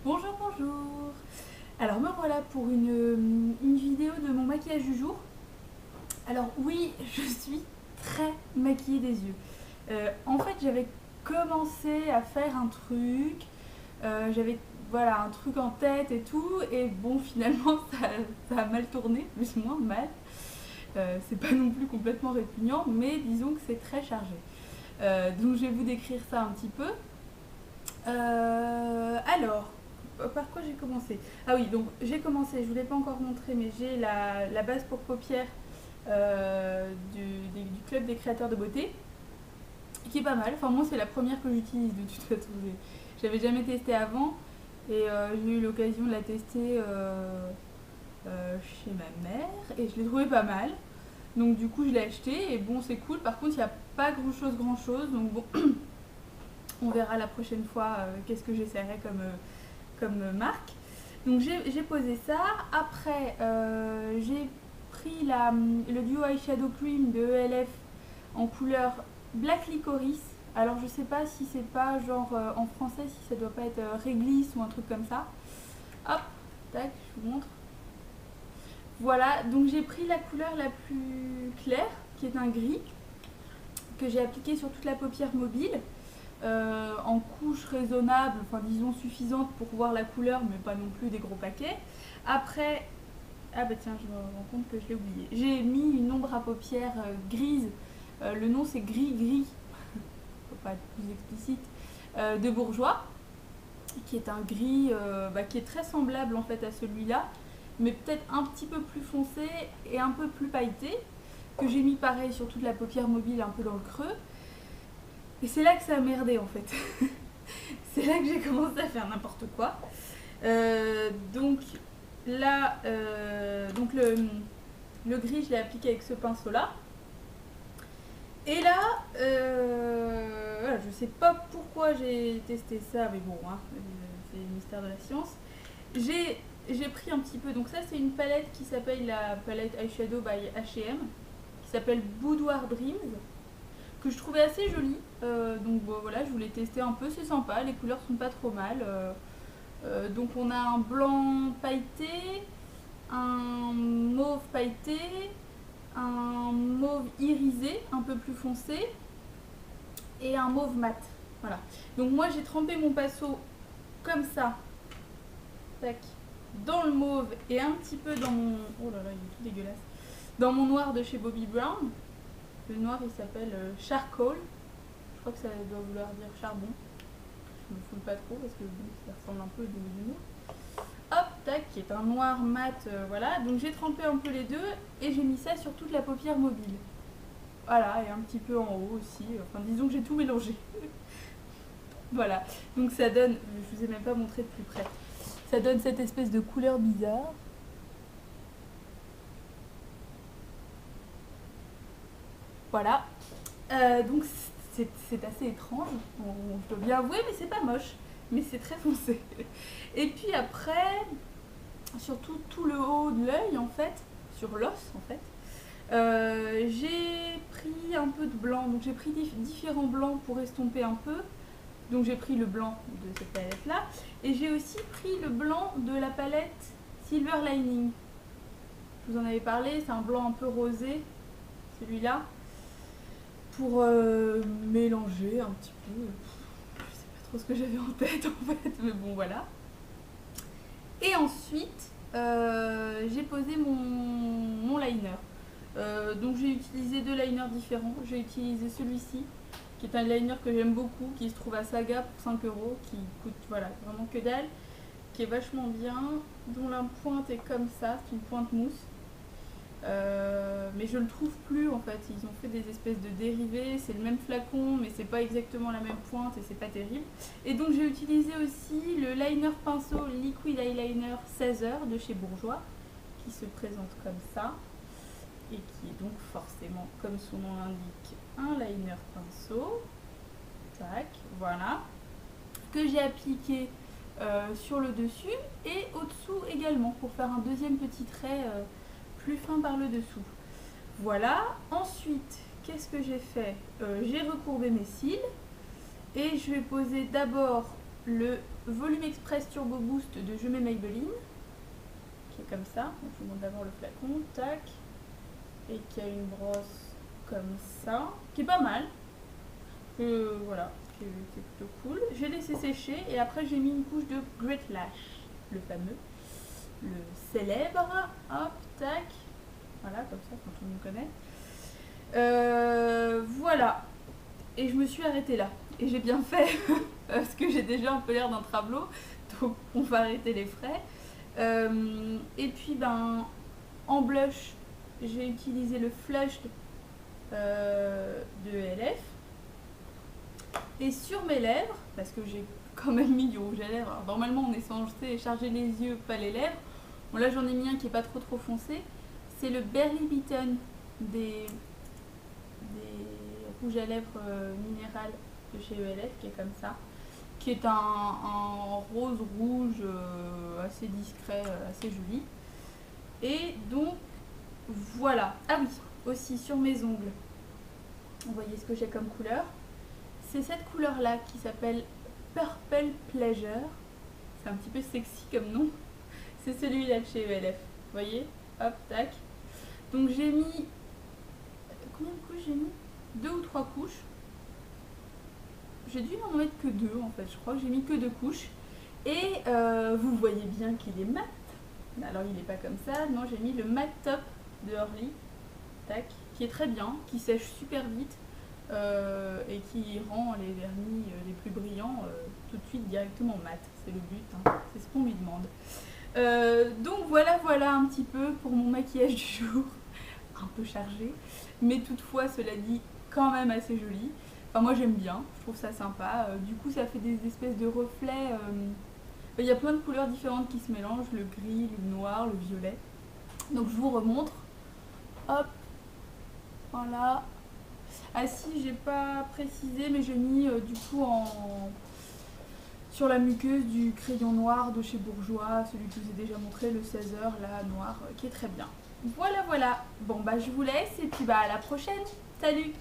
Bonjour, bonjour. Alors me voilà pour une vidéo de mon maquillage du jour. Alors oui, je suis très maquillée des yeux. En fait, j'avais commencé à faire un truc, j'avais voilà un truc en tête et tout, et bon finalement ça a mal tourné, plus ou moins mal. C'est pas non plus complètement répugnant, mais disons que c'est très chargé. Donc je vais vous décrire ça un petit peu. Alors, par quoi j'ai commencé? Ah oui, donc j'ai commencé, je vous l'ai pas encore montré, mais j'ai la base pour paupières du club des créateurs de beauté, qui est pas mal. Enfin, moi, c'est la première que j'utilise de toute façon. J'avais jamais testé avant, et j'ai eu l'occasion de la tester chez ma mère, et je l'ai trouvé pas mal. Donc, du coup, je l'ai acheté, et bon, c'est cool. Par contre, il n'y a pas grand chose, donc bon, on verra la prochaine fois qu'est-ce que j'essaierai comme marque. Donc j'ai posé ça. Après, j'ai pris le duo eyeshadow cream de ELF en couleur Black Licorice. Alors je sais pas si c'est pas genre en français, si ça doit pas être réglisse ou un truc comme ça. Hop, tac, je vous montre. Voilà, donc j'ai pris la couleur la plus claire, qui est un gris, que j'ai appliqué sur toute la paupière mobile. En couche raisonnable, enfin disons suffisante pour voir la couleur, mais pas non plus des gros paquets. Après, ah bah tiens, je me rends compte que je l'ai oublié. J'ai mis une ombre à paupières grise. Le nom c'est Gris Gris, faut pas être plus explicite, de Bourjois, qui est un gris qui est très semblable en fait à celui-là, mais peut-être un petit peu plus foncé et un peu plus pailleté, que j'ai mis pareil sur toute la paupière mobile, un peu dans le creux. Et c'est là que ça a merdé en fait. C'est là que j'ai commencé à faire n'importe quoi. Donc là, donc le gris, je l'ai appliqué avec ce pinceau-là. Et là, voilà, je sais pas pourquoi j'ai testé ça, mais bon, hein, c'est le mystère de la science. J'ai pris un petit peu, donc ça c'est une palette qui s'appelle la palette Eyeshadow by H&M, qui s'appelle Boudoir Dreams, que je trouvais assez jolie. Donc bon, voilà, je voulais tester un peu, c'est sympa, les couleurs sont pas trop mal. Donc on a un blanc pailleté, un mauve pailleté, un mauve irisé un peu plus foncé et un mauve mat. Voilà. Donc moi j'ai trempé mon pinceau comme ça, tac, dans le mauve et un petit peu dans mon... Oh là là, il est tout dégueulasse. Dans mon noir de chez Bobbi Brown. Le noir il s'appelle Charcoal. Je crois que ça doit vouloir dire charbon. Je me fous pas trop parce que bon, ça ressemble un peu au début du mot. Hop, tac, qui est un noir mat, voilà. Donc j'ai trempé un peu les deux et j'ai mis ça sur toute la paupière mobile. Voilà, et un petit peu en haut aussi. Enfin, disons que j'ai tout mélangé. Voilà. Donc ça donne, je vous ai même pas montré de plus près. Ça donne cette espèce de couleur bizarre. Voilà. Donc c'est assez étrange, je dois bien avouer, mais c'est pas moche. Mais c'est très foncé. Et puis après, surtout tout le haut de l'œil en fait, sur l'os en fait, j'ai pris un peu de blanc. Donc j'ai pris différents blancs pour estomper un peu. Donc j'ai pris le blanc de cette palette là. Et j'ai aussi pris le blanc de la palette Silver Lining. Je vous en avais parlé, c'est un blanc un peu rosé, celui-là. Pour mélanger un petit peu. Je sais pas trop ce que j'avais en tête en fait, mais bon voilà. Et ensuite, j'ai posé mon liner. Donc j'ai utilisé deux liners différents. J'ai utilisé celui-ci, qui est un liner que j'aime beaucoup, qui se trouve à Saga pour 5 €, qui coûte voilà, vraiment que dalle, qui est vachement bien, dont la pointe est comme ça, c'est une pointe mousse. Mais je le trouve plus en fait, ils ont fait des espèces de dérivés, c'est le même flacon mais c'est pas exactement la même pointe et c'est pas terrible. Et donc j'ai utilisé aussi le liner pinceau Liquid Eyeliner 16h de chez Bourjois, qui se présente comme ça et qui est donc forcément, comme son nom l'indique, un liner pinceau. Tac, voilà, que j'ai appliqué sur le dessus et au-dessous également pour faire un deuxième petit trait plus fin par le dessous. Voilà. Ensuite, qu'est-ce que j'ai fait? J'ai recourbé mes cils et je vais poser d'abord le Volume Express Turbo Boost de Je mets Maybelline, qui est comme ça. Donc, je vous montre d'abord le flacon, tac, et qui a une brosse comme ça, qui est pas mal. Voilà, qui est plutôt cool. J'ai laissé sécher et après j'ai mis une couche de Great Lash, le fameux, le célèbre. Hop, tac, voilà, comme ça, quand tout le monde connaît. Voilà, et je me suis arrêtée là. Et j'ai bien fait, parce que j'ai déjà un peu l'air d'un travelot, donc on va arrêter les frais. Et puis, ben, en blush, j'ai utilisé le Flush de LF. Et sur mes lèvres, parce que j'ai quand même mis du rouge à lèvres, alors normalement on est censé charger les yeux, pas les lèvres. Bon, là j'en ai mis un qui est pas trop foncé. C'est le Barely Beaten des rouges à lèvres minéral de chez ELF, qui est comme ça, qui est un rose rouge assez discret, assez joli. Et donc voilà. Ah oui, aussi sur mes ongles, vous voyez ce que j'ai comme couleur. C'est cette couleur là qui s'appelle Purple Pleasure. C'est un petit peu sexy comme nom. C'est celui-là de chez ELF. Vous voyez, hop, tac. Donc j'ai mis, combien de couches j'ai mis? 2 ou 3 couches. J'ai dû en mettre que 2 en fait. Je crois que j'ai mis que 2 couches. Et vous voyez bien qu'il est mat. Alors il n'est pas comme ça. Non, j'ai mis le Matte Top de Orly, tac, qui est très bien, qui sèche super vite. Et qui rend les vernis les plus brillants tout de suite directement mat. C'est le but, hein. C'est ce qu'on lui demande. Donc voilà un petit peu pour mon maquillage du jour. Un peu chargé, mais toutefois cela dit quand même assez joli. Enfin moi j'aime bien, je trouve ça sympa. Du coup ça fait des espèces de reflets. Il y a plein de couleurs différentes qui se mélangent, le gris, le noir, le violet. Donc je vous remontre. Hop, voilà. Ah si, j'ai pas précisé, mais j'ai mis du coup sur la muqueuse du crayon noir de chez Bourjois, celui que je vous ai déjà montré, le 16h, là, noir, qui est très bien. Voilà. Bon, bah je vous laisse et puis bah à la prochaine. Salut!